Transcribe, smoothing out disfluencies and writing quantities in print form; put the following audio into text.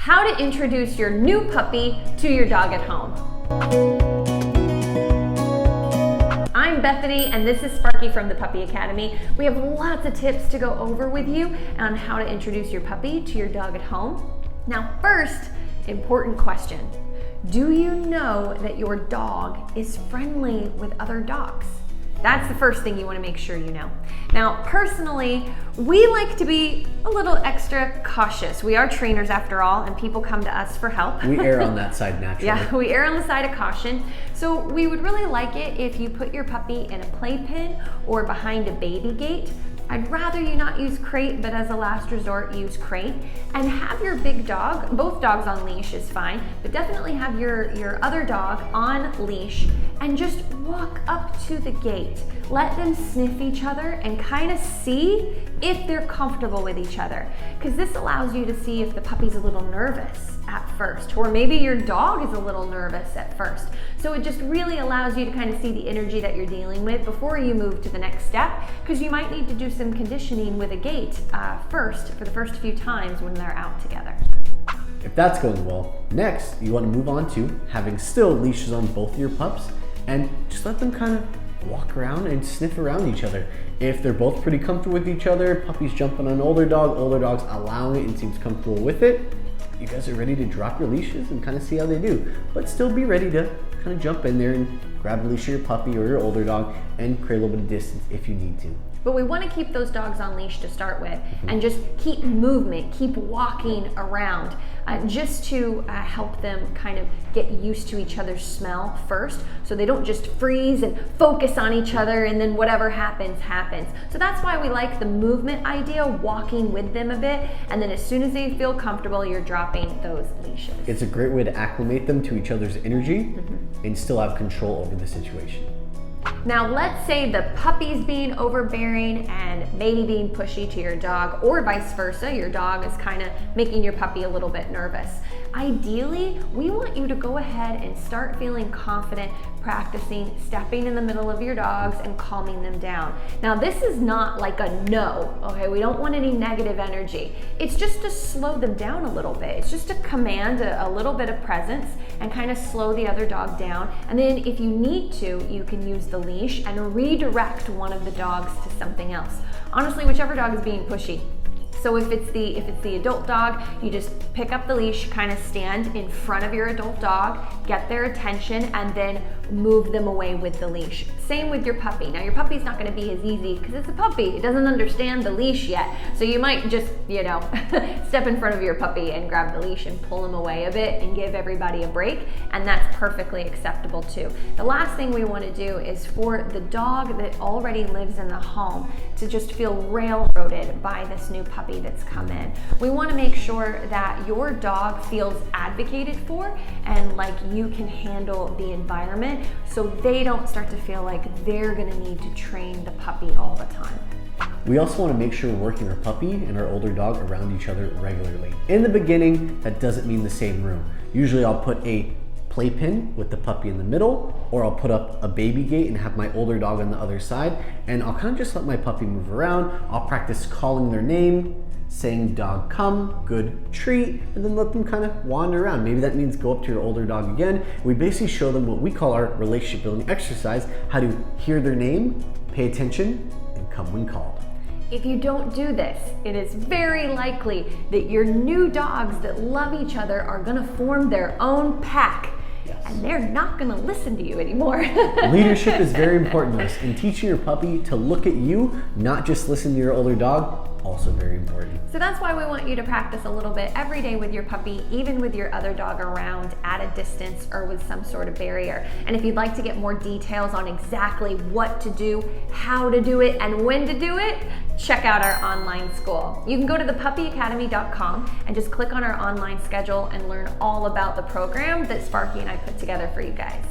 How to introduce your new puppy to your dog at home. I'm Bethany and this is Sparky from the Puppy Academy. We have lots of tips to go over with you on how to introduce your puppy to your dog at home. Now first, important question. Do you know that your dog is friendly with other dogs? That's the first thing you want to make sure you know. Now, personally, we like to be a little extra cautious. We are trainers after all, and people come to us for help. We err on that side naturally. Yeah, we err on the side of caution. So we would really like it if you put your puppy in a playpen or behind a baby gate. I'd rather you not use crate, but as a last resort, use crate. And have your big dog, both dogs on leash is fine, but definitely have your other dog on leash and just walk up to the gate. Let them sniff each other and kind of see if they're comfortable with each other. Because this allows you to see if the puppy's a little nervous at first, or maybe your dog is a little nervous at first. So it just really allows you to kind of see the energy that you're dealing with before you move to the next step, because you might need to do some conditioning with a gate first for the first few times when they're out together. If that's going well, next you want to move on to having still leashes on both of your pups and just let them kind of walk around and sniff around each other. If they're both pretty comfortable with each other, puppy's jumping on older dog's allowing it and seems comfortable with it, you guys are ready to drop your leashes and kind of see how they do. But still be ready to kind of jump in there and grab a leash of your puppy or your older dog and create a little bit of distance if you need to. But we want to keep those dogs on leash to start with and just keep movement, keep walking around just to help them kind of get used to each other's smell first, so they don't just freeze and focus on each other and then whatever happens, happens. So that's why we like the movement idea, walking with them a bit, and then as soon as they feel comfortable, you're dropping those leashes. It's a great way to acclimate them to each other's energy and still have control over the situation. Now let's say the puppy's being overbearing and maybe being pushy to your dog, or vice versa, your dog is kind of making your puppy a little bit nervous. Ideally, we want you to go ahead and start feeling confident practicing stepping in the middle of your dogs and calming them down. Now this is not like a no, okay? We don't want any negative energy. It's just to slow them down a little bit. It's just to command a little bit of presence and kind of slow the other dog down. And then if you need to, you can use the leash and redirect one of the dogs to something else. Honestly, whichever dog is being pushy. So if it's the adult dog, you just pick up the leash, kind of stand in front of your adult dog, get their attention, and then move them away with the leash. Same with your puppy. Now your puppy's not gonna be as easy because it's a puppy. It doesn't understand the leash yet. So you might just, step in front of your puppy and grab the leash and pull him away a bit and give everybody a break, and that's perfectly acceptable too. The last thing we wanna do is for the dog that already lives in the home to just feel railroaded by this new puppy that's come in. We want to make sure that your dog feels advocated for and like you can handle the environment, so they don't start to feel like they're going to need to train the puppy all the time. We also want to make sure we're working our puppy and our older dog around each other regularly. In the beginning, that doesn't mean the same room. Usually I'll put a playpen with the puppy in the middle, or I'll put up a baby gate and have my older dog on the other side, and I'll kind of just let my puppy move around. I'll practice calling their name, saying dog come, good treat, and then let them kind of wander around. Maybe that means go up to your older dog again. We basically show them what we call our relationship building exercise, how to hear their name, pay attention, and come when called. If you don't do this, it is very likely that your new dogs that love each other are gonna form their own pack. Yes. And they're not gonna listen to you anymore. Leadership is very important to us, and teaching your puppy to look at you, not just listen to your older dog, also very important. So that's why we want you to practice a little bit every day with your puppy, even with your other dog around at a distance or with some sort of barrier. And if you'd like to get more details on exactly what to do, how to do it, and when to do it, check out our online school. You can go to thepuppyacademy.com and just click on our online schedule and learn all about the program that Sparky and I put together for you guys.